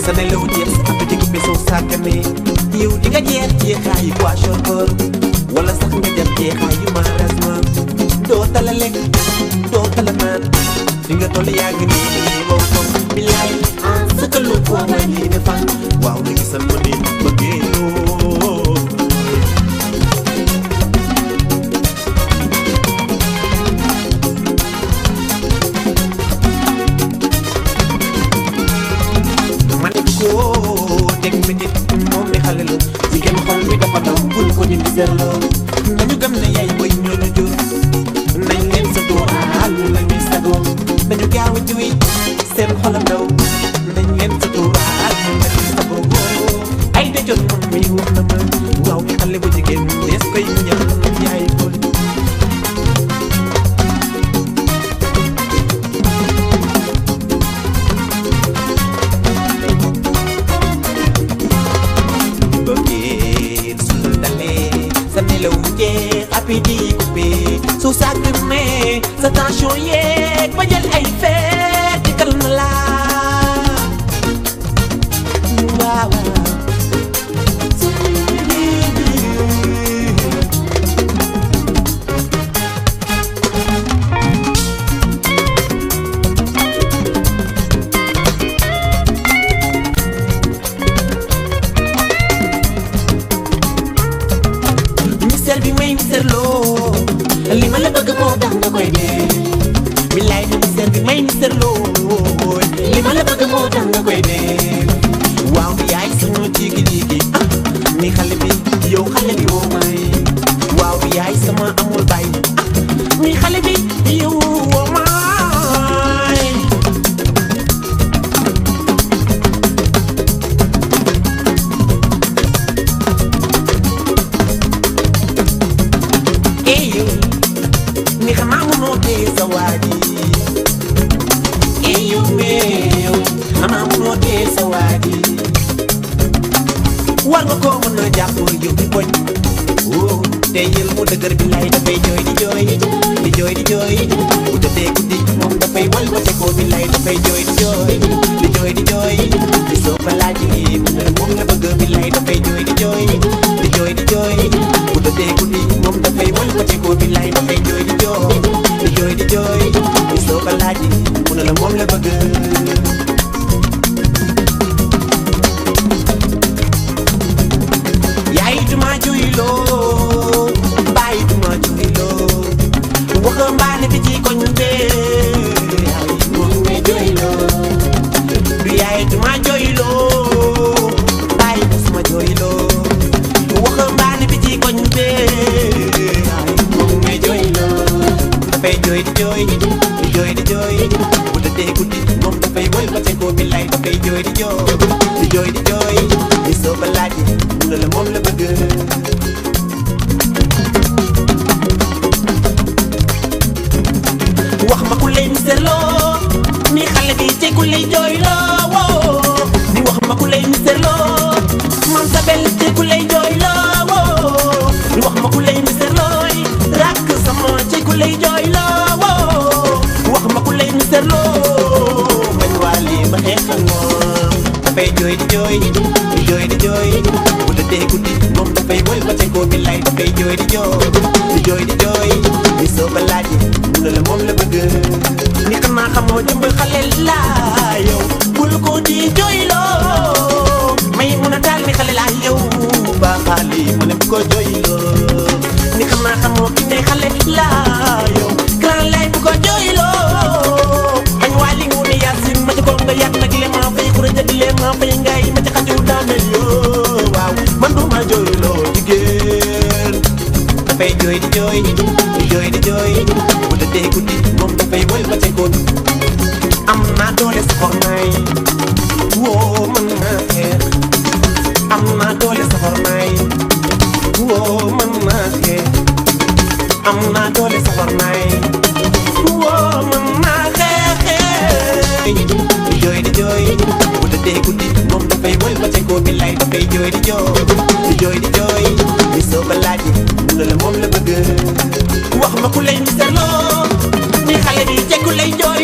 sa nelaw jeex sa appétit coupé soo sàgganee yow di nga jeex jeexaayu kwashiorkor wala sax nga jam jeexaayu marasme doo tala lekk doo tala naan fi nga toll yaa ngi nii wow ko bilaay sa këllu koo ma lii ne fan waaw na gisal ma ni bëggee yoo teg métit moom mi xale la jigéen xol mi dafa daw bul ko di serloo nañu gëm ne yaay boy ñoo ñu jur nañ leen sa tuuraal la ñuy sagoo nañu gaaw a jiwi seen xolam daw nañ leen sa tuuraal la ñuy sagoo ay dajoon moom mi wax na ma waaw xale bu jigéen dees koy ñaan yaay boy appétit coupé soo sàgganee sa tension yeeg ba jël ay feet dikkal na la waaw bi may miserloo li ma la bëgg moo tax nga koy dee billaay ni miser bi may miserloo li ma la bëgg moo tax nga koy dee waaw yaay sama jigi-jigi ni xale bi yow xale bi woo may waaw yaay sama amul bay ni xale bi yow woo may ni xanaa mënoo tee sa waaji yow xanaa mënoo tee sa waaji war nga koo mën a jàpp yow di poñ te yël mu dëgër bi lay dafay jooy di jooy di jooy di jooy bu tëddee guddi moom dafay wal wate ko bi lay dafay jooy di jooy di jooy di jooy di soo ko laaj yi moom la bëgg bi lay dafay jooy di jooy di jooy di jooy bu tëddee guddi moom dafay wal wate ko bi lay dafay jooy di jooy di jooy di jooy di soo ko laaj yi mu ne la moom la bëgg yaay duma jooyloo baay duma jooyloo waxambaane bi ci koñ bee yaay moom ngay jooyloo du yaay duma jooyloo baay suma jooyloo waxambaane bi ci koñ bee yaay moom ngay jooyloo dafay jooy di jooy di jooy di jooy bu tëddee guddi moom dafay wël ba te ko bi lay dafay jooy di jooy di jooy di jooy di soo ko laaj mu ne la moom la bëgg wax ma ku lay miserloo ni xale bi te ku lay jooyloo woo ni wax ma ku lay miserloo man sa bel te ku lay jooyloo woo ni wax ma ku lay miserlooy rakk sama te ku lay jooyloo woo wax ma ku lay miserloo bañ waali ba xeex ak moom dafay jooy di jooy di jooy di jooy bu tëddee guddi moom dafay wël ba te ko bi lay dafay jooy di jooy di jooy di jooy di soo ko laaj mu ne la moom la bëgg ni xanaa xamoo jëmb xale laa yow bul ko di jooyloo may mun a daal ni xale laa yow ba xaali mu ne bu ko jooyloo ni xanaa xamoo ki ne xale laa yow grand lay bu ko jooyloo bañ waa li ngu ne yaasin ma ci kol nga yàgg nag le maa fay xura jëg le maa fay ngay ma ci xaju daane yoo waaw man du ma jooyloo jigéen dafay jooy di jooy di jooy di jooy bu tëddee guddi moom dafay wël ba te ko am naa doole soxor naay woo mën naa xeex am naa doole soxor naay woo mën naa xeex am naa doole soxor naay woo mën naa xeex di jooy di jooy bu tëddee guddi moom dafay wël ba te ko bi lay dafay jooy di jooy di jooy di jooy di soo ko laaj mu ne la moom la bëgg wax ma ku lay miserloo ni xale bi te ku lay jooy